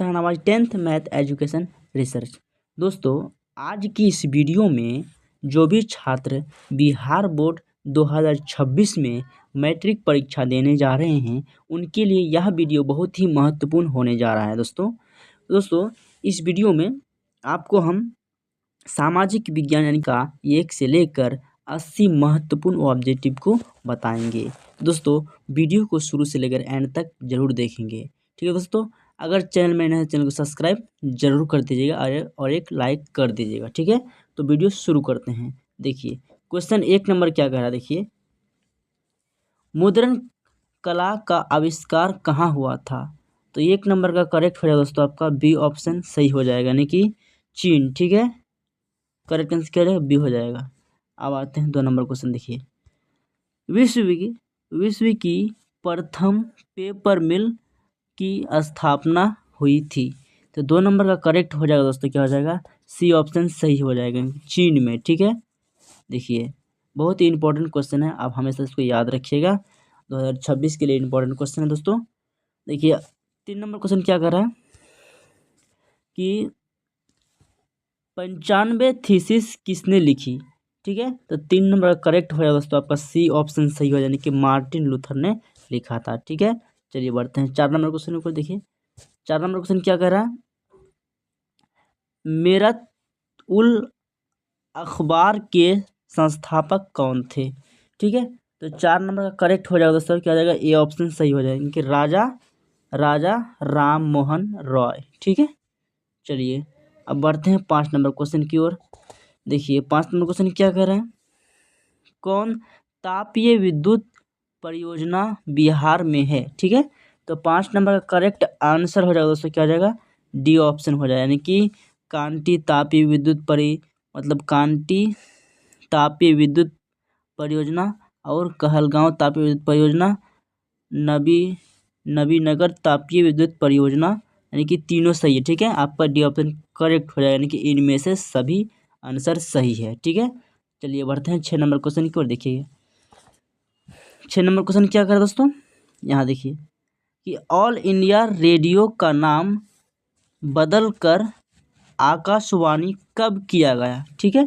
Shahnawaz 10th math education research. दोस्तों, आज की इस वीडियो में जो भी छात्र बिहार बोर्ड 2026 में मैट्रिक परीक्षा देने जा रहे हैं उनके लिए यह वीडियो बहुत ही महत्वपूर्ण होने जा रहा है। दोस्तों इस वीडियो में आपको हम सामाजिक विज्ञान यानी का 1 से लेकर 80 महत्वपूर्ण ऑब्जेक्टिव को बताएंगे। दोस्तों वीडियो को शुरू से लेकर एंड तक जरूर देखेंगे, ठीक है। दोस्तों अगर चैनल में नए हैं चैनल को सब्सक्राइब जरूर कर दीजिएगा और एक लाइक कर दीजिएगा, ठीक है। तो वीडियो शुरू करते हैं। देखिए क्वेश्चन 1 नंबर क्या कह रहा है। देखिए, मुद्रण कला का आविष्कार कहाँ हुआ था। तो 1 नंबर का करेक्ट हो जाएगा दोस्तों आपका बी ऑप्शन सही हो जाएगा, यानी कि चीन, ठीक है। करेक्ट आंसर क्या है, बी हो जाएगा। अब आते हैं 2 नंबर क्वेश्चन। देखिए, विश्व की प्रथम पेपर मिल की स्थापना हुई थी। तो 2 नंबर का करेक्ट हो जाएगा दोस्तों, क्या हो जाएगा, सी ऑप्शन सही हो जाएगा, चीन में, ठीक है। देखिए बहुत ही इंपॉर्टेंट क्वेश्चन है, आप हमेशा इसको याद रखिएगा। 2026 के लिए इंपॉर्टेंट क्वेश्चन है दोस्तों। देखिए 3 नंबर क्वेश्चन क्या कर रहा है कि 95 थीसिस किसने लिखी, ठीक है। तो 3 नंबर का करेक्ट हो जाएगा दोस्तों आपका सी ऑप्शन सही हो जाने कि मार्टिन लूथर ने लिखा था, ठीक है। चलिए बढ़ते हैं 4 नंबर क्वेश्चन को। देखिए 4 नंबर क्वेश्चन क्या कह रहा है, मेरत उल अखबार के संस्थापक कौन थे, ठीक है। तो 4 नंबर का करेक्ट हो जाएगा दोस्तों, क्या हो जाएगा, ए ऑप्शन सही हो जाएगा कि राजा राम मोहन रॉय, ठीक है। चलिए अब बढ़ते हैं 5 नंबर क्वेश्चन की ओर। देखिए 5 नंबर क्वेश्चन क्या कह रहे हैं, कौन तापीय विद्युत परियोजना बिहार में है, ठीक है। तो 5 नंबर का करेक्ट आंसर हो जाएगा दोस्तों, क्या हो जाएगा, डी ऑप्शन हो जाएगा, यानी कि कांटी तापीय विद्युत कांटी तापीय विद्युत परियोजना और कहलगांव तापीय विद्युत परियोजना, नबीनगर तापीय विद्युत परियोजना, यानी कि तीनों सही है, ठीक है। आपका डी ऑप्शन करेक्ट हो जाएगा, यानी कि इनमें से सभी आंसर सही है, ठीक है। चलिए बढ़ते हैं 6 नंबर क्वेश्चन की ओर। देखिए 6 नंबर क्वेश्चन क्या कर रहा है दोस्तों, यहाँ देखिए कि ऑल इंडिया रेडियो का नाम बदलकर आकाशवाणी कब किया गया, ठीक है।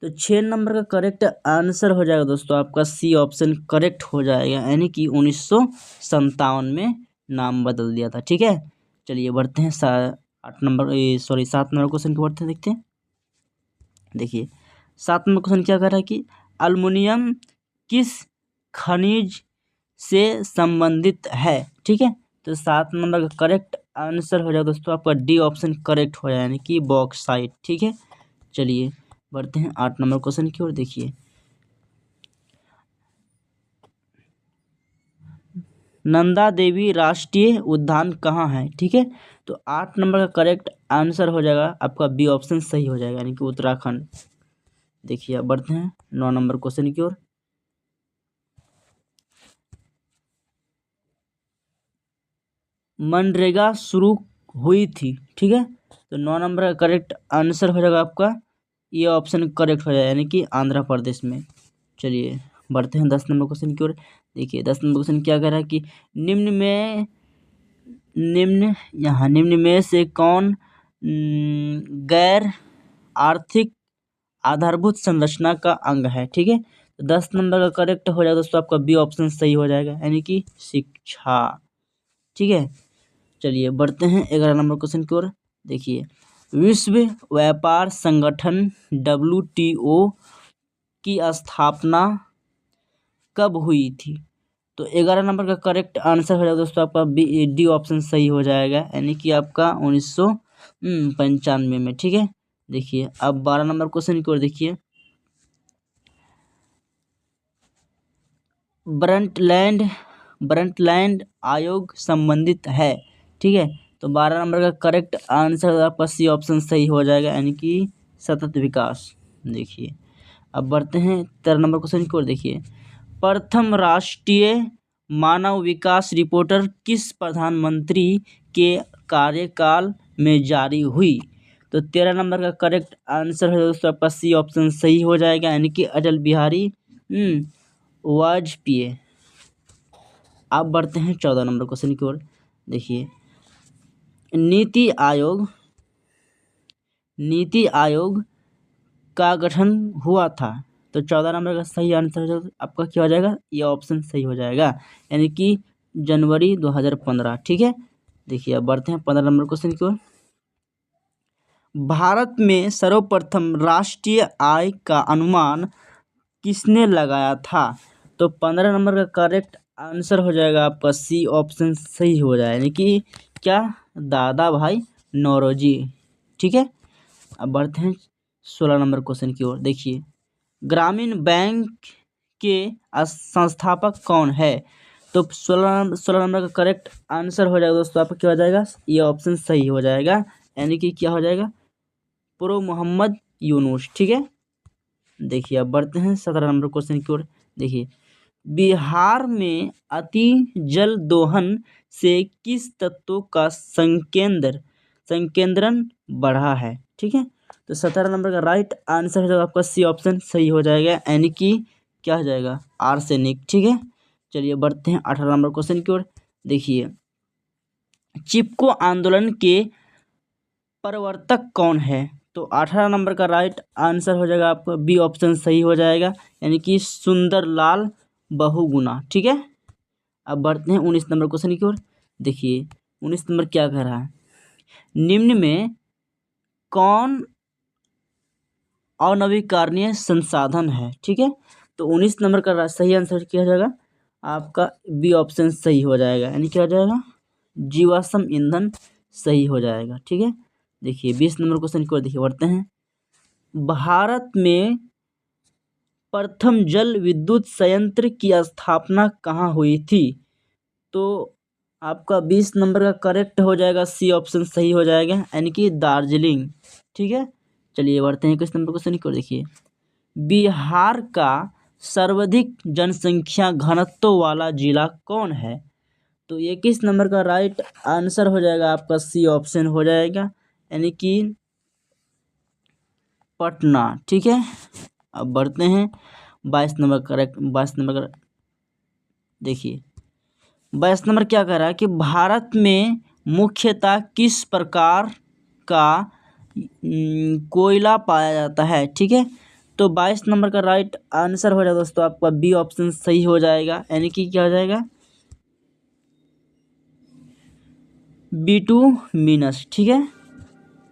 तो 6 नंबर का करेक्ट आंसर हो जाएगा दोस्तों आपका सी ऑप्शन करेक्ट हो जाएगा, यानी कि 1957 में नाम बदल दिया था, ठीक है। चलिए बढ़ते हैं 7 नंबर क्वेश्चन की बढ़ते हैं, देखते हैं। देखिए 7 नंबर क्वेश्चन क्या कर रहा है कि अल्युमिनियम किस खनिज से संबंधित है, ठीक है। तो 7 नंबर का करेक्ट आंसर हो जाएगा दोस्तों आपका डी ऑप्शन करेक्ट हो जाएगा, यानी कि बॉक्साइट, ठीक है। चलिए बढ़ते हैं 8 नंबर क्वेश्चन की ओर। देखिए नंदा देवी राष्ट्रीय उद्यान कहाँ है, ठीक है। तो 8 नंबर का करेक्ट आंसर हो जाएगा आपका बी ऑप्शन सही हो जाएगा, यानी कि उत्तराखंड। देखिए अब बढ़ते हैं 9 नंबर क्वेश्चन की ओर। मनरेगा शुरू हुई थी, ठीक है। तो 9 नंबर का करेक्ट आंसर हो जाएगा आपका ये ऑप्शन करेक्ट हो जाएगा, यानी कि आंध्र प्रदेश में। चलिए बढ़ते हैं 10 नंबर क्वेश्चन की ओर। देखिए 10 नंबर क्वेश्चन क्या कह रहा है कि निम्न में से कौन गैर आर्थिक आधारभूत संरचना का अंग है, ठीक है। तो 10 नंबर का करेक्ट हो जाएगा दोस्तों आपका बी ऑप्शन सही हो जाएगा, यानी कि शिक्षा, ठीक है। चलिए बढ़ते हैं 11 नंबर क्वेश्चन की ओर। देखिए विश्व व्यापार संगठन WTO की स्थापना कब हुई थी। तो 11 नंबर का करेक्ट आंसर हो जाएगा दोस्तों आपका डी ऑप्शन सही हो जाएगा, यानी कि आपका 1995 में, ठीक है। देखिए अब 12 नंबर क्वेश्चन की ओर। देखिए ब्रंटलैंड आयोग संबंधित है, ठीक है। तो 12 नंबर का करेक्ट आंसर आपका सी ऑप्शन सही हो जाएगा, यानी कि सतत विकास। देखिए अब बढ़ते हैं 13 नंबर क्वेश्चन की ओर। देखिए प्रथम राष्ट्रीय मानव विकास रिपोर्टर किस प्रधानमंत्री के कार्यकाल में जारी हुई। तो 13 नंबर का करेक्ट आंसर है दोस्तों आपका सी ऑप्शन सही हो जाएगा, यानी कि अटल बिहारी वाजपेयी। आप बढ़ते हैं 14 नंबर क्वेश्चन की ओर। देखिए नीति आयोग का गठन हुआ था। तो 14 नंबर का सही आंसर आपका क्या हो जाएगा, ये ऑप्शन सही हो जाएगा, यानी कि जनवरी 2015। ठीक है, देखिए अब बढ़ते हैं 15 नंबर क्वेश्चन की ओर। भारत में सर्वप्रथम राष्ट्रीय आय का अनुमान किसने लगाया था? तो 15 नंबर का करेक्ट आंसर हो जाएगा आपका सी ऑप्शन सही हो जाएगा, यानी कि क्या, दादा भाई नौरोजी। ठीक है, अब बढ़ते हैं 16 नंबर क्वेश्चन की ओर। देखिए, ग्रामीण बैंक के संस्थापक कौन है? तो 16 नंबर का करेक्ट आंसर हो जाएगा दोस्तों आपका क्या हो जाएगा, ये ऑप्शन सही हो जाएगा, यानी कि क्या हो जाएगा, प्रो मोहम्मद यूनुस। ठीक है, देखिए अब बढ़ते हैं 17 नंबर क्वेश्चन की ओर। देखिए, बिहार में अति जल दोहन से किस तत्व का संकेंद्रण बढ़ा है? ठीक है, तो 17 नंबर का राइट आंसर हो जाएगा आपका सी ऑप्शन सही हो जाएगा, यानी कि क्या हो जाएगा, आर्सेनिक। ठीक है, चलिए बढ़ते हैं 18 नंबर क्वेश्चन की ओर। देखिए, चिपको आंदोलन के प्रवर्तक कौन है? तो 18 नंबर का राइट आंसर हो जाएगा आपका बी ऑप्शन सही हो जाएगा, यानी कि सुंदरलाल बहुगुणा। ठीक है, अब बढ़ते हैं 19 नंबर क्वेश्चन की ओर। देखिए, 19 नंबर क्या कह रहा है, निम्न में कौन अनवीकरणीय संसाधन है? ठीक है, तो 19 नंबर का सही आंसर क्या हो जाएगा आपका बी ऑप्शन सही हो जाएगा, यानी क्या हो जाएगा, जीवाश्म ईंधन सही हो जाएगा। ठीक है, देखिए 20 नंबर क्वेश्चन की ओर देखिए बढ़ते हैं। भारत में प्रथम जल विद्युत संयंत्र की स्थापना कहाँ हुई थी? तो आपका 20 नंबर का करेक्ट हो जाएगा, सी ऑप्शन सही हो जाएगा, यानी कि दार्जिलिंग। ठीक है, चलिए बढ़ते हैं 21 नंबर क्वेश्चन की ओर। देखिए, बिहार का सर्वाधिक जनसंख्या घनत्व वाला जिला कौन है? तो 21 नंबर का राइट आंसर हो जाएगा आपका सी ऑप्शन हो जाएगा, यानी कि पटना। ठीक है, अब बढ़ते हैं 22 नंबर करेक्ट, 22 नंबर का देखिए, 22 नंबर क्या कह रहा है कि भारत में मुख्यतः किस प्रकार का कोयला पाया जाता है? ठीक है, तो 22 नंबर का राइट आंसर हो जाएगा दोस्तों आपका बी ऑप्शन सही हो जाएगा, यानी कि क्या हो जाएगा, बिटुमिनस। ठीक है,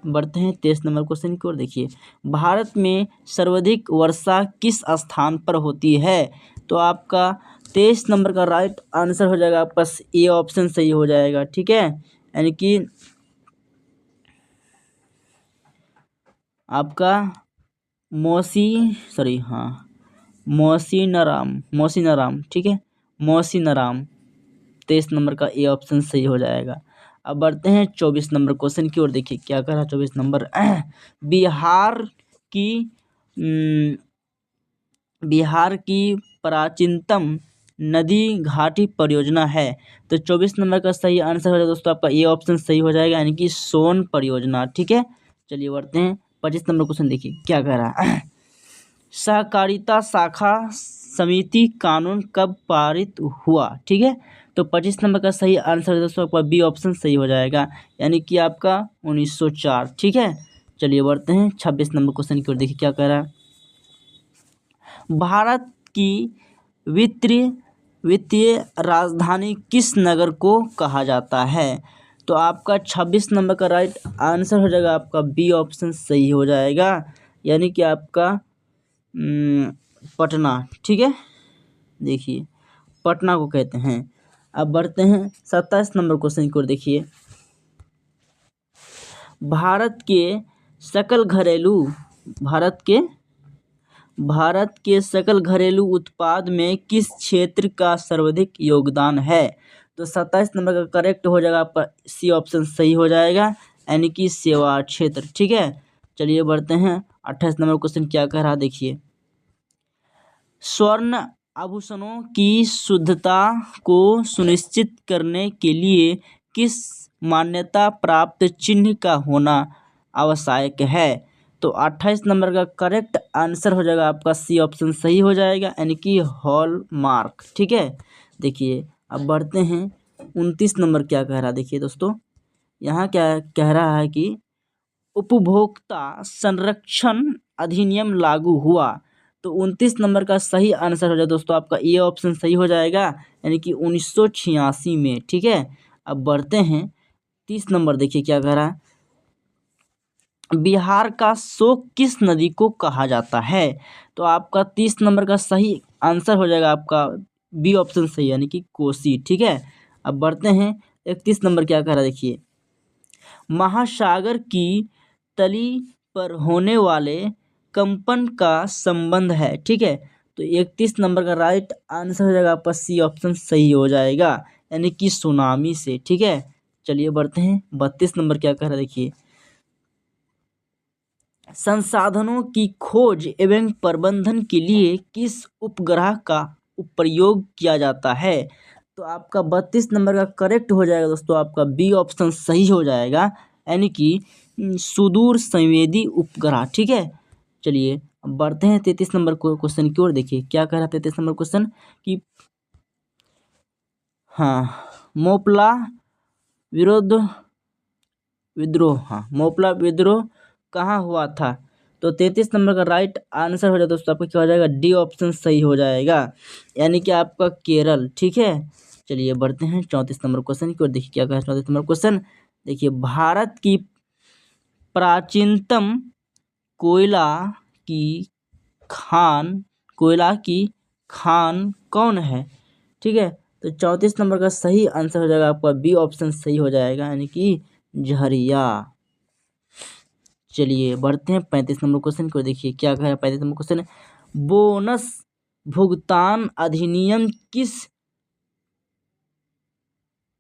बढ़ते हैं 23 नंबर क्वेश्चन की ओर। देखिए, भारत में सर्वाधिक वर्षा किस स्थान पर होती है? तो आपका 23 नंबर का राइट आंसर हो जाएगा आपका ए ऑप्शन सही हो जाएगा। ठीक है, यानी कि आपका मौसीनाराम। ठीक है, मौसीनाराम, 23 नंबर का ए ऑप्शन सही हो जाएगा। अब बढ़ते हैं 24 नंबर क्वेश्चन की ओर। देखिए क्या कह रहा है 24 नंबर, बिहार की प्राचीनतम नदी घाटी परियोजना है? तो 24 नंबर का सही आंसर हो जाएगा दोस्तों आपका ए ऑप्शन सही हो जाएगा, यानी कि सोन परियोजना। ठीक है, चलिए बढ़ते हैं 25 नंबर क्वेश्चन। देखिए क्या कह रहा है, सहकारिता शाखा समिति कानून कब पारित हुआ? ठीक है, तो 25 नंबर का सही आंसर दोस्तों आपका बी ऑप्शन सही हो जाएगा, यानी कि आपका 1904। ठीक है, चलिए बढ़ते हैं 26 नंबर क्वेश्चन की ओर। देखिए क्या कह रहा है, भारत की वित्तीय राजधानी किस नगर को कहा जाता है? तो आपका 26 नंबर का राइट आंसर हो जाएगा आपका बी ऑप्शन सही हो जाएगा, यानी कि आपका पटना। ठीक है, देखिए पटना को कहते हैं। अब बढ़ते हैं 27 नंबर क्वेश्चन की ओर। देखिए, भारत के सकल घरेलू उत्पाद में किस क्षेत्र का सर्वाधिक योगदान है? तो 27 नंबर का करेक्ट हो जाएगा आपका सी ऑप्शन सही हो जाएगा, यानी कि सेवा क्षेत्र। ठीक है, चलिए बढ़ते हैं 28 नंबर क्वेश्चन क्या कह रहा है। देखिए, स्वर्ण आभूषणों की शुद्धता को सुनिश्चित करने के लिए किस मान्यता प्राप्त चिन्ह का होना आवश्यक है? तो 28 नंबर का करेक्ट आंसर हो जाएगा आपका सी ऑप्शन सही हो जाएगा, यानी कि हॉलमार्क। ठीक है, देखिए अब बढ़ते हैं 29 नंबर क्या कह रहा है। देखिए दोस्तों, यहाँ क्या कह रहा है कि उपभोक्ता संरक्षण अधिनियम लागू हुआ। तो 29 नंबर का सही आंसर हो जाए दोस्तों आपका ये ऑप्शन सही हो जाएगा, यानी कि 1986 में। ठीक है, अब बढ़ते हैं 30 नंबर, देखिए क्या कह रहा है। बिहार का शोक किस नदी को कहा जाता है? तो आपका 30 नंबर का सही आंसर हो जाएगा आपका बी ऑप्शन सही, यानी कि कोसी। ठीक है, अब बढ़ते हैं 31 नंबर, क्या कह रहा है देखिए। महासागर की तली पर होने वाले कंपन का संबंध है। ठीक है, तो 31 नंबर का राइट आंसर हो जाएगा आपका सी ऑप्शन सही हो जाएगा, यानी कि सुनामी से। ठीक है, चलिए बढ़ते हैं 32 नंबर, क्या कह रहा है देखिए। संसाधनों की खोज एवं प्रबंधन के लिए किस उपग्रह का प्रयोग किया जाता है? तो आपका 32 नंबर का करेक्ट हो जाएगा दोस्तों, आपका बी ऑप्शन सही हो जाएगा, यानी कि सुदूर संवेदी उपग्रह। ठीक है, चलिए अब बढ़ते हैं 33 नंबर को क्वेश्चन की ओर। देखिए क्या कह रहा है 33 नंबर क्वेश्चन कि हाँ मोपला विद्रोह, हाँ मोपला विद्रोह कहाँ हुआ था? तो 33 नंबर का राइट आंसर हो जाए दोस्तों आपका क्या हो जाएगा, डी ऑप्शन सही हो जाएगा, यानी कि आपका केरल। ठीक है, चलिए बढ़ते हैं 34 नंबर क्वेश्चन की ओर। देखिए क्या कहा है 34 नंबर क्वेश्चन। देखिए भारत की प्राचीनतम कोयला की कोयला की खान कौन है? ठीक है, तो 34 नंबर का सही आंसर हो जाएगा आपका बी ऑप्शन सही हो जाएगा, यानी कि झरिया। चलिए बढ़ते हैं 35 नंबर क्वेश्चन को। देखिए क्या कह रहा है 35 नंबर क्वेश्चन। बोनस भुगतान अधिनियम किस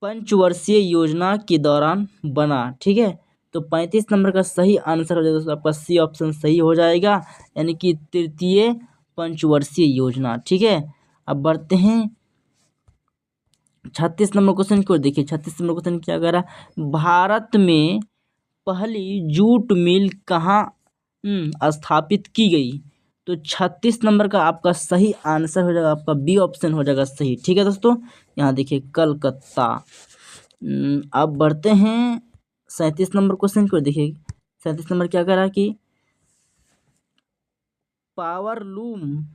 पंचवर्षीय योजना के दौरान बना? ठीक है, तो 35 नंबर का सही आंसर हो जाएगा दोस्तों आपका सी ऑप्शन सही हो जाएगा, यानी कि तृतीय पंचवर्षीय योजना। ठीक है, अब बढ़ते हैं 36 नंबर क्वेश्चन की ओर। देखिए 36 नंबर क्वेश्चन क्या कह रहा है। भारत में पहली जूट मिल कहाँ स्थापित की गई? तो 36 नंबर का आपका सही आंसर हो जाएगा, आपका बी ऑप्शन हो जाएगा सही। ठीक है दोस्तों, यहाँ देखिए कलकत्ता। अब बढ़ते हैं 37 नंबर क्वेश्चन को। देखिए 37 नंबर क्या कह रहा है कि पावर लूम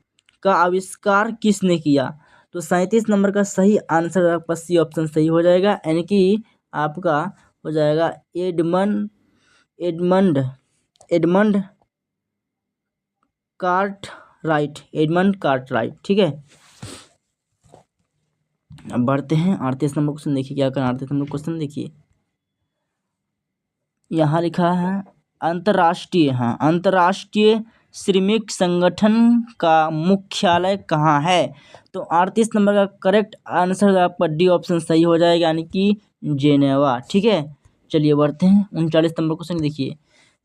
का आविष्कार किसने किया? तो 37 नंबर का सही आंसर आपका सी ऑप्शन सही हो जाएगा, यानी कि आपका हो जाएगा एडमंड एडमंड कार्टराइट। ठीक है, अब बढ़ते हैं 38 नंबर क्वेश्चन। देखिए क्या करना 38 नंबर क्वेश्चन। देखिए यहाँ लिखा है अंतर्राष्ट्रीय श्रमिक संगठन का मुख्यालय कहाँ है? तो 38 नंबर का करेक्ट आंसर आपका डी ऑप्शन सही हो जाएगा, यानी कि जेनेवा। ठीक है, चलिए बढ़ते हैं 39 नंबर क्वेश्चन। देखिए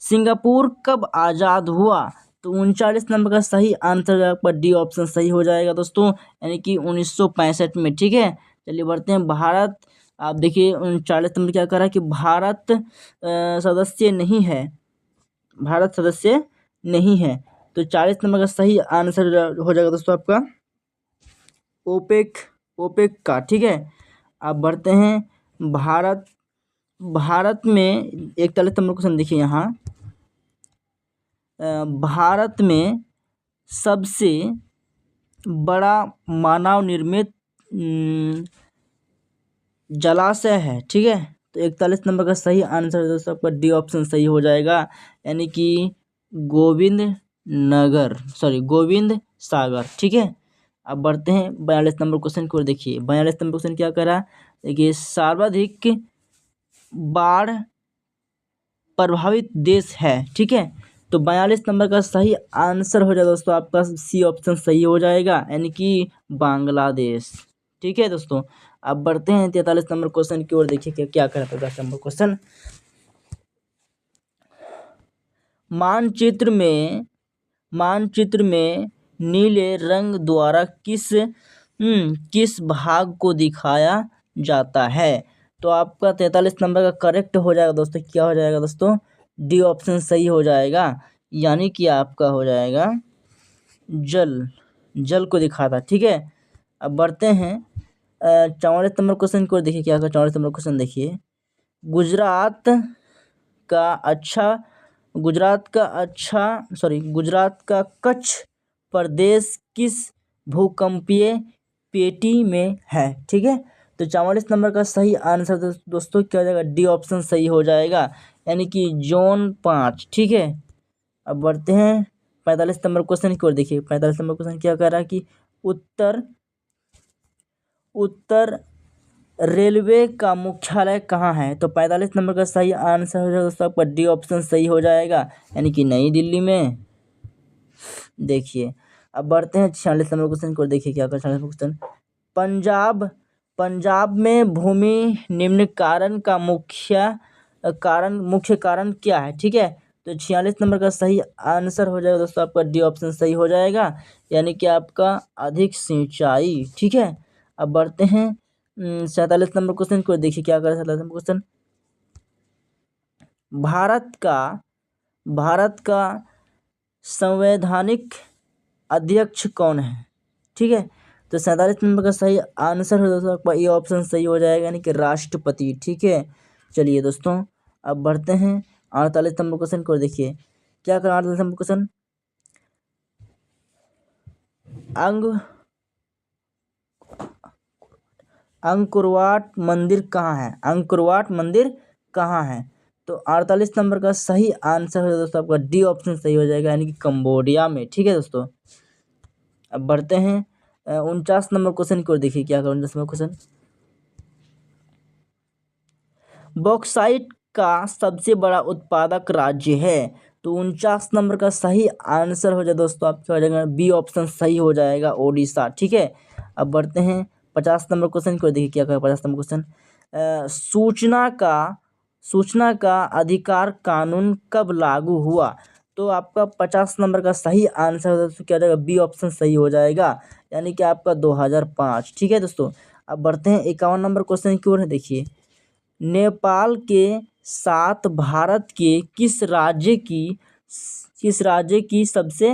सिंगापुर कब आज़ाद हुआ? तो 39 नंबर का सही आंसर आपका डी ऑप्शन सही हो जाएगा दोस्तों, यानी कि 1965 में। ठीक है, चलिए बढ़ते हैं भारत। आप देखिए 39 नंबर क्या कर रहा है कि भारत सदस्य नहीं है। तो 40 नंबर का सही आंसर हो जाएगा दोस्तों आपका ओपेक का। ठीक है, अब बढ़ते हैं भारत में 41 नंबर क्वेश्चन। देखिए यहाँ भारत में सबसे बड़ा मानव निर्मित जलाशय है। ठीक है, तो 41 नंबर का सही आंसर दोस्तों आपका डी ऑप्शन सही हो जाएगा, यानी कि गोविंद सागर। ठीक है, अब बढ़ते हैं 42 नंबर क्वेश्चन की ओर। देखिए 42 नंबर क्वेश्चन क्या कर रहा है। देखिए सर्वाधिक बाढ़ प्रभावित देश है। ठीक है, तो 42 नंबर का सही आंसर हो जाएगा दोस्तों आपका सी ऑप्शन सही हो जाएगा, यानी कि बांग्लादेश। ठीक है दोस्तों, अब बढ़ते हैं 43 नंबर क्वेश्चन की ओर। देखिए क्या कर रहा है 43 नंबर क्वेश्चन। मानचित्र में नीले रंग द्वारा किस भाग को दिखाया जाता है? तो आपका 43 नंबर का करेक्ट हो जाएगा दोस्तों, क्या हो जाएगा दोस्तों, डी ऑप्शन सही हो जाएगा, यानी कि आपका हो जाएगा जल को दिखाता। ठीक है, अब बढ़ते हैं 44 नंबर क्वेश्चन को। देखिए क्या होगा 44 नंबर क्वेश्चन। देखिए गुजरात का अच्छा गुजरात का कच्छ प्रदेश किस भूकंपीय पेटी में है, ठीक है। तो 44 नंबर का सही आंसर दोस्तों क्या हो जाएगा, डी ऑप्शन सही हो जाएगा, यानी कि जोन 5, ठीक है। अब बढ़ते हैं 45 नंबर क्वेश्चन की ओर। देखिए 45 नंबर क्वेश्चन क्या कह रहा है कि उत्तर उत्तर रेलवे का मुख्यालय कहाँ है। तो 45 नंबर का सही आंसर हो जाएगा दोस्तों आपका डी ऑप्शन सही हो जाएगा, यानी कि नई दिल्ली में। देखिए अब बढ़ते हैं 46 नंबर क्वेश्चन को। देखिए क्या कर 46 क्वेश्चन, पंजाब में भूमि निम्न कारण का मुख्य कारण क्या है, ठीक है। तो 46 नंबर का सही आंसर हो जाएगा दोस्तों आपका डी ऑप्शन सही हो जाएगा, यानी कि आपका अधिक सिंचाई, ठीक है। अब बढ़ते हैं 47 नंबर क्वेश्चन को। देखिए क्या कर 47 नंबर क्वेश्चन, भारत का संवैधानिक अध्यक्ष कौन है, ठीक है। तो 47 नंबर का सही आंसर हो दोस्तों आपका ये ऑप्शन सही हो जाएगा, यानी कि राष्ट्रपति, ठीक है। चलिए दोस्तों अब बढ़ते हैं 48 नंबर क्वेश्चन को। देखिए क्या कर 48 नंबर क्वेश्चन, अंकुरवाट मंदिर कहाँ है, अंकुरवाट मंदिर कहाँ है। तो 48 नंबर का सही आंसर है दोस्तों आपका डी ऑप्शन सही हो जाएगा, यानी कि कंबोडिया में, ठीक है दोस्तों। अब बढ़ते हैं 49 नंबर क्वेश्चन की ओर। देखिए क्या कर 49 नंबर क्वेश्चन, बॉक्साइट का सबसे बड़ा उत्पादक राज्य है। तो 49 नंबर का सही आंसर हो जाए दोस्तों आपका हो जाएगा बी ऑप्शन सही हो जाएगा, ओडिशा, ठीक है। अब बढ़ते हैं 50 नंबर क्वेश्चन को। देखिए क्या करें 50 नंबर क्वेश्चन, सूचना का अधिकार कानून कब लागू हुआ। तो आपका 50 नंबर का सही आंसर हो दोस्तों क्या हो जाएगा, बी ऑप्शन सही हो जाएगा, यानी कि आपका 2005, ठीक है दोस्तों। अब बढ़ते हैं 51 नंबर क्वेश्चन की ओर। देखिए नेपाल के साथ भारत के किस राज्य की सबसे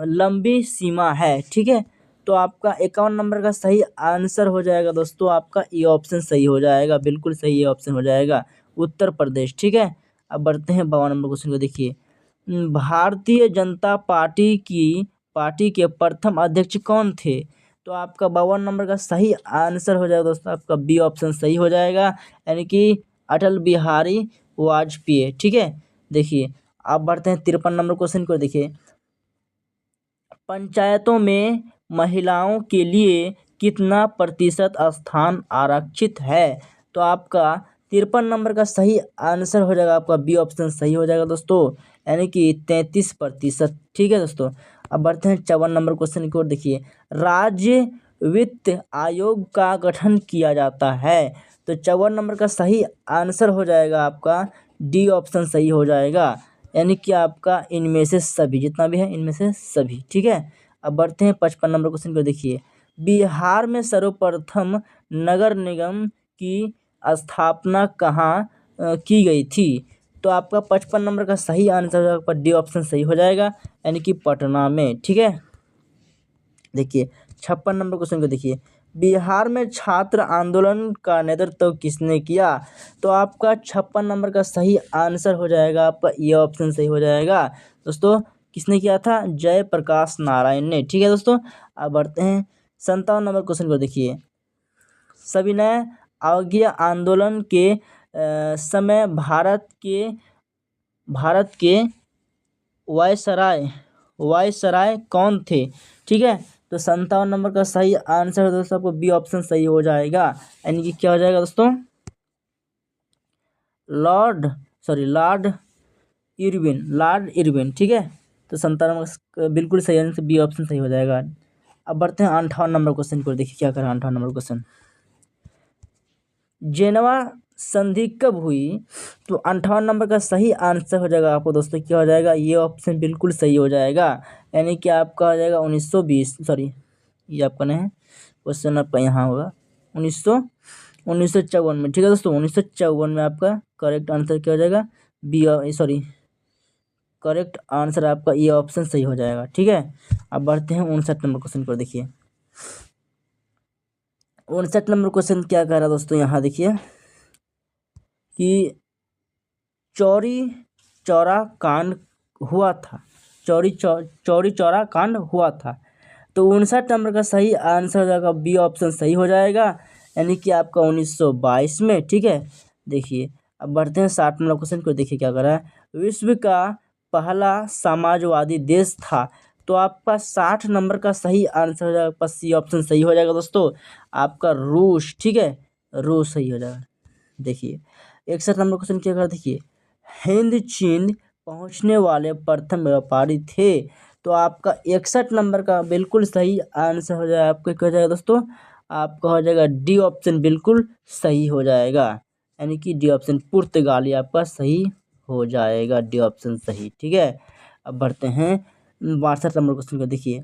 लंबी सीमा है, ठीक है। तो आपका 51 नंबर का सही आंसर हो जाएगा दोस्तों आपका ये ऑप्शन सही हो जाएगा, बिल्कुल सही ये ऑप्शन हो जाएगा, उत्तर प्रदेश, ठीक है। अब बढ़ते हैं 52 नंबर क्वेश्चन को। देखिए भारतीय जनता पार्टी के प्रथम अध्यक्ष कौन थे। तो आपका 52 नंबर का सही आंसर हो जाएगा दोस्तों आपका बी ऑप्शन सही हो जाएगा, यानी कि अटल बिहारी वाजपेयी, ठीक है। देखिए आप बढ़ते हैं 53 नंबर क्वेश्चन को। देखिए पंचायतों में महिलाओं के लिए कितना प्रतिशत स्थान आरक्षित है। तो आपका 53 नंबर का सही आंसर हो जाएगा आपका बी ऑप्शन सही हो जाएगा दोस्तों, यानी कि 33%, ठीक है दोस्तों। अब बढ़ते हैं 54 नंबर क्वेश्चन की ओर। देखिए राज्य वित्त आयोग का गठन किया जाता है। तो 54 नंबर का सही आंसर हो जाएगा आपका डी ऑप्शन सही हो जाएगा, यानी कि आपका इनमें से सभी, जितना भी है इनमें से सभी, ठीक है। अब बढ़ते हैं 55 नंबर क्वेश्चन को। देखिए बिहार में सर्वप्रथम नगर निगम की स्थापना कहाँ की गई थी। तो आपका 55 नंबर का सही आंसर आपका डी ऑप्शन सही हो जाएगा, यानी कि पटना में, ठीक है। देखिए 56 नंबर क्वेश्चन को। देखिए बिहार में छात्र आंदोलन का नेतृत्व किसने किया। तो आपका 56 नंबर का सही आंसर हो जाएगा आपका ये ऑप्शन सही हो जाएगा दोस्तों, किसने किया था, जयप्रकाश नारायण ने, ठीक है दोस्तों। अब बढ़ते हैं 57 नंबर क्वेश्चन को। देखिए सविनय अवज्ञा आंदोलन के समय भारत के वायसराय कौन थे, ठीक है। तो 57 नंबर का सही आंसर है दोस्तों आपको बी ऑप्शन सही हो जाएगा, यानी कि क्या हो जाएगा दोस्तों, लॉर्ड इरविन, ठीक है। तो 57 बिल्कुल सही आंसर बी ऑप्शन सही हो जाएगा। अब बढ़ते हैं 58 नंबर क्वेश्चन को। देखिए क्या करें 58 नंबर क्वेश्चन, जेनेवा संधि कब हुई। तो 58 नंबर का सही आंसर हो जाएगा आपको दोस्तों क्या हो जाएगा, ये ऑप्शन बिल्कुल सही हो जाएगा, यानी कि आपका हो जाएगा 1920, सॉरी ये आपका नहीं है क्वेश्चन, आपका यहाँ होगा 1954 में, ठीक है दोस्तों। 1954 में आपका करेक्ट आंसर क्या हो जाएगा, बी, सॉरी करेक्ट आंसर आपका ये ऑप्शन सही हो जाएगा, ठीक है। अब बढ़ते हैं 59 नंबर क्वेश्चन पर। देखिए 59 नंबर क्वेश्चन क्या कह रहा है दोस्तों, यहाँ देखिए कि चौरी चौरा कांड हुआ था, चौरी चौरा कांड हुआ था। तो 59 नंबर का सही आंसर हो जाएगा बी ऑप्शन सही हो जाएगा, यानी कि आपका 1922 में। ठीक है, देखिए अब बढ़ते हैं 60 नंबर क्वेश्चन को। देखिए क्या कर रहा है, विश्व का पहला समाजवादी देश था। तो आपका 60 नंबर का सही आंसर हो जाएगा, सी ऑप्शन सही हो जाएगा दोस्तों, आपका रूस। ठीक है, रूस सही हो जाएगा। देखिए 61 नंबर क्वेश्चन क्या कर, देखिए हिंद चीन पहुंचने वाले प्रथम व्यापारी थे। तो आपका 61 नंबर का बिल्कुल सही आंसर हो जाएगा, आपका क्या हो जाएगा दोस्तों, आपका हो जाएगा डी ऑप्शन बिल्कुल सही हो जाएगा, यानी कि डी ऑप्शन पुर्तगाली आपका सही हो जाएगा, डी ऑप्शन सही। ठीक है, अब बढ़ते हैं 62 नंबर क्वेश्चन को। देखिए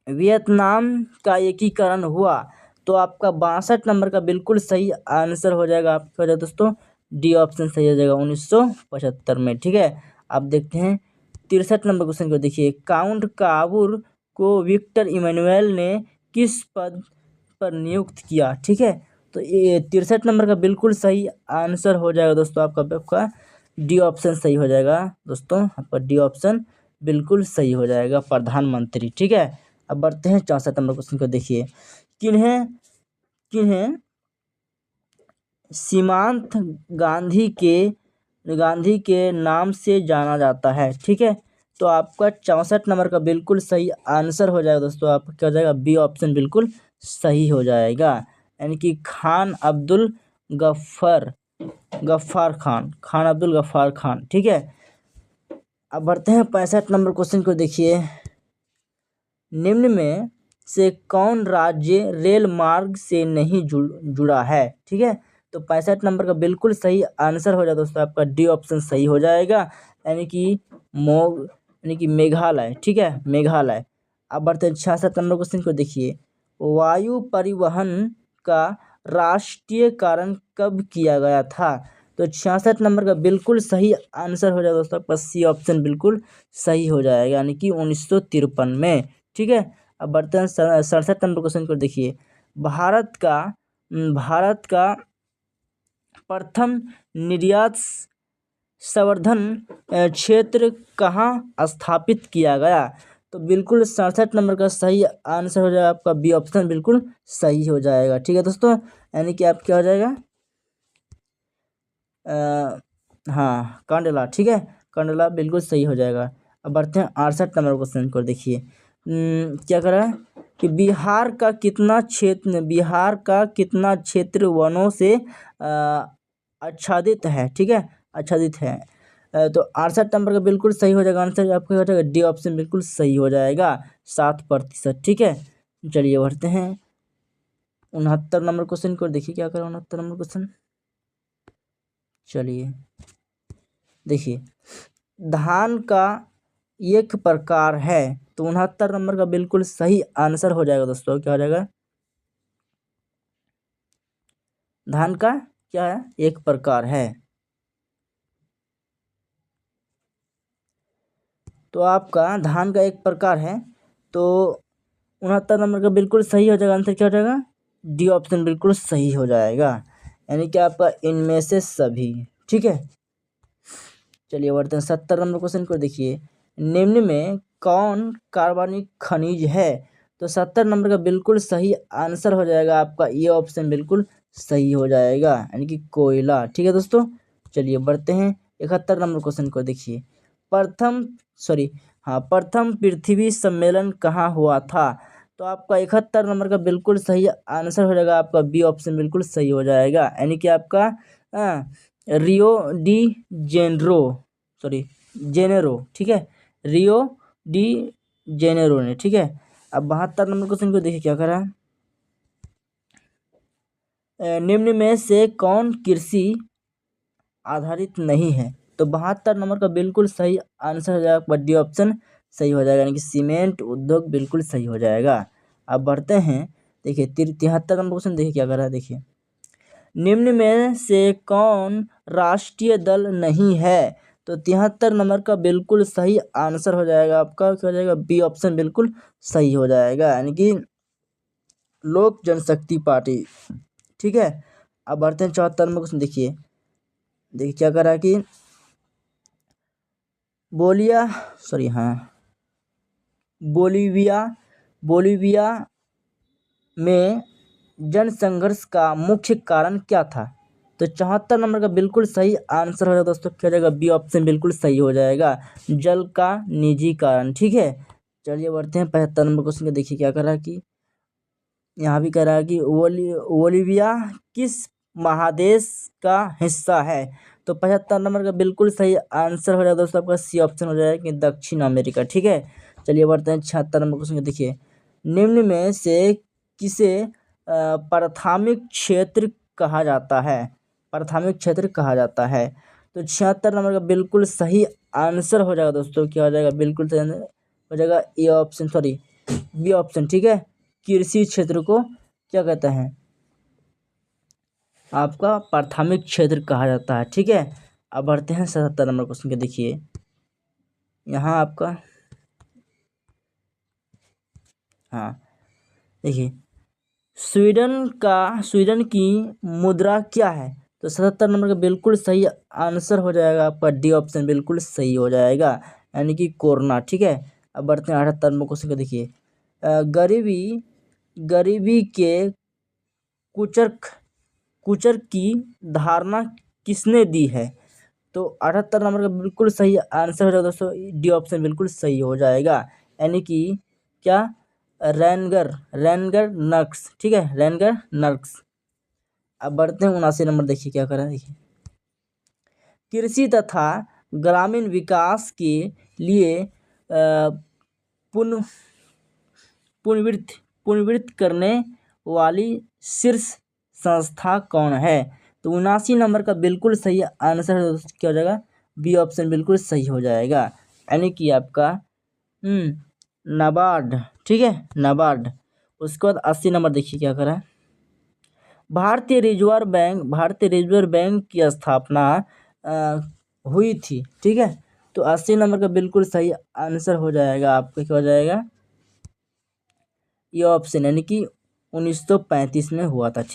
वियतनाम का एकीकरण हुआ। तो आपका 62 नंबर का बिल्कुल सही आंसर हो जाएगा, आपका हो जाएगा दोस्तों डी ऑप्शन सही हो जाएगा 1975 में। ठीक है, अब देखते हैं 63 नंबर क्वेश्चन को। देखिए काउंट काबूर को विक्टर इमैनुअल ने किस पद पर नियुक्त किया। ठीक है, तो ये 63 नंबर का बिल्कुल सही आंसर हो जाएगा दोस्तों, आपका डी ऑप्शन सही हो जाएगा दोस्तों, आपका डी ऑप्शन बिल्कुल सही हो जाएगा, प्रधानमंत्री। ठीक है, अब बढ़ते हैं 64 नंबर क्वेश्चन को। देखिए किन्हें किन्हें सीमांत गांधी के नाम से जाना जाता है। ठीक है, तो आपका 64 नंबर का बिल्कुल सही आंसर हो जाएगा दोस्तों, आपका क्या हो जाएगा, बी ऑप्शन बिल्कुल सही हो जाएगा, यानी कि खान अब्दुल गफ्फार खान। ठीक है, अब बढ़ते हैं 65 नंबर क्वेश्चन को। देखिए निम्न में से कौन राज्य रेल मार्ग से नहीं जुड़ा है। ठीक है, तो 65 नंबर का बिल्कुल सही आंसर हो जाएगा दोस्तों, आपका डी ऑप्शन सही हो जाएगा, यानी कि मेघालय। ठीक है, मेघालय। अब बढ़ते हैं 66 नंबर क्वेश्चन को। देखिए वायु परिवहन का राष्ट्रीयकरण कब किया गया था। तो 66 नंबर का बिल्कुल सही आंसर हो जाएगा दोस्तों, आपका सी ऑप्शन बिल्कुल सही हो जाएगा, यानी कि 1953 में। ठीक है, अब बढ़ते हैं 67 नंबर क्वेश्चन को। देखिए भारत का प्रथम निर्यात संवर्धन क्षेत्र कहाँ स्थापित किया गया। तो बिल्कुल 67 नंबर का सही आंसर हो जाएगा, आपका बी ऑप्शन बिल्कुल सही हो जाएगा। ठीक है दोस्तों, यानी कि आप क्या हो जाएगा, हाँ कांडला। ठीक है, कांडला बिल्कुल सही हो जाएगा। अब बढ़ते हैं 68 नंबर क्वेश्चन को। देखिए क्या कर रहा है कि बिहार का कितना क्षेत्र वनों से आच्छादित है। ठीक है, आच्छादित है। तो 68 नंबर का बिल्कुल सही हो जाएगा आंसर, आपका हो जाएगा डी ऑप्शन बिल्कुल सही हो जाएगा, 7%। ठीक है, चलिए बढ़ते हैं 69 नंबर क्वेश्चन को। देखिए क्या करें 69 नंबर क्वेश्चन। चलिए देखिए धान का एक प्रकार है। तो 69 नंबर का बिल्कुल सही आंसर हो जाएगा दोस्तों, क्या हो जाएगा, धान का क्या है, एक प्रकार है। तो आपका धान का एक प्रकार है, तो 69 नंबर का बिल्कुल सही हो जाएगा आंसर, क्या हो जाएगा, डी ऑप्शन बिल्कुल सही हो जाएगा, यानी कि आपका इनमें से सभी। ठीक है, चलिए बढ़ते हैं 70 नंबर क्वेश्चन को। देखिए निम्न में कौन कार्बनिक खनिज है। तो 70 नंबर का बिल्कुल सही आंसर हो जाएगा, आपका ये ऑप्शन बिल्कुल सही हो जाएगा, यानी कि कोयला। ठीक है दोस्तों, चलिए बढ़ते हैं 71 नंबर क्वेश्चन को। देखिए प्रथम पृथ्वी सम्मेलन कहाँ हुआ था। तो आपका 71 नंबर का बिल्कुल सही आंसर हो जाएगा, आपका बी ऑप्शन बिल्कुल सही हो जाएगा, यानी कि आपका रियो डी जेनरो जेनेरो। ठीक है, रियो डी जेनेरो ने। ठीक है, अब 72 नंबर क्वेश्चन को देखिए क्या करा, निम्न में से कौन कृषि आधारित नहीं है। तो 72 नंबर का बिल्कुल सही आंसर हो जाएगा, डी ऑप्शन सही हो जाएगा, यानी कि सीमेंट उद्योग बिल्कुल सही हो जाएगा। अब बढ़ते हैं, देखिए 73 नंबर क्वेश्चन देखिए क्या कर रहा है। देखिए निम्न में से कौन राष्ट्रीय दल नहीं है। तो 73 नंबर का बिल्कुल सही आंसर हो जाएगा, आपका क्या हो जाएगा, बी ऑप्शन बिल्कुल सही हो जाएगा, यानी कि लोक जनशक्ति पार्टी। ठीक है, अब बढ़ते हैं 74 नंबर क्वेश्चन। देखिए देखिए क्या करा कि बोलिया सॉरी हाँ बोलीविया बोलीविया में जनसंघर्ष का मुख्य कारण क्या था? तो 74 नंबर का बिल्कुल सही आंसर हो जाएगा दोस्तों, क्या हो जाएगा? बी ऑप्शन बिल्कुल सही हो जाएगा, जल का निजीकरण। ठीक है, चलिए बढ़ते हैं 75 नंबर क्वेश्चन का। देखिए क्या करा कि यहाँ भी कह रहा है कि बोलीविया किस महादेश का हिस्सा है? तो 75 नंबर का बिल्कुल सही आंसर हो जाएगा दोस्तों, आपका सी ऑप्शन हो जाएगा कि दक्षिण अमेरिका। ठीक है, चलिए बढ़ते हैं 76 नंबर क्वेश्चन का। देखिए निम्न में से किसे प्राथमिक क्षेत्र कहा जाता है? प्राथमिक क्षेत्र कहा जाता है। तो 76 नंबर का बिल्कुल सही आंसर हो जाएगा दोस्तों, क्या हो जाएगा? बिल्कुल सही हो जाएगा A option, sorry B option. ठीक है, कृषि क्षेत्र को क्या कहते हैं? आपका प्राथमिक क्षेत्र कहा जाता है। ठीक है, अब बढ़ते हैं 77 नंबर क्वेश्चन के। देखिए यहाँ आपका हाँ देखिए स्वीडन की मुद्रा क्या है? तो 77 नंबर का बिल्कुल सही आंसर हो जाएगा आपका डी ऑप्शन, बिल्कुल सही हो जाएगा, यानी कि कोरोना। ठीक है, अब बढ़ते हैं 78 नंबर क्वेश्चन का। देखिए गरीबी के कुचर की धारणा किसने दी है? तो 78 नंबर का बिल्कुल सही आंसर हो जाएगा दोस्तों, डी ऑप्शन बिल्कुल सही हो जाएगा, यानी कि क्या? रैनगर नक्स। ठीक है, रैनगर नक्स। अब बढ़ते हैं 79 नंबर। देखिए क्या करा है। देखिए कृषि तथा ग्रामीण विकास के लिए पुनः पुनर्वित्त करने वाली शीर्ष संस्था कौन है? तो 79 नंबर का बिल्कुल सही आंसर क्या हो जाएगा? बी ऑप्शन बिल्कुल सही हो जाएगा, यानी कि आपका नाबार्ड। ठीक है, नाबार्ड। उसके बाद 80 नंबर। देखिए क्या करा है। भारतीय रिजर्व बैंक की स्थापना हुई थी। ठीक है, तो 80 नंबर का बिल्कुल सही आंसर हो जाएगा आपका, क्या हो जाएगा? ये ऑप्शन, यानी कि 1935 में हुआ था। ठीक।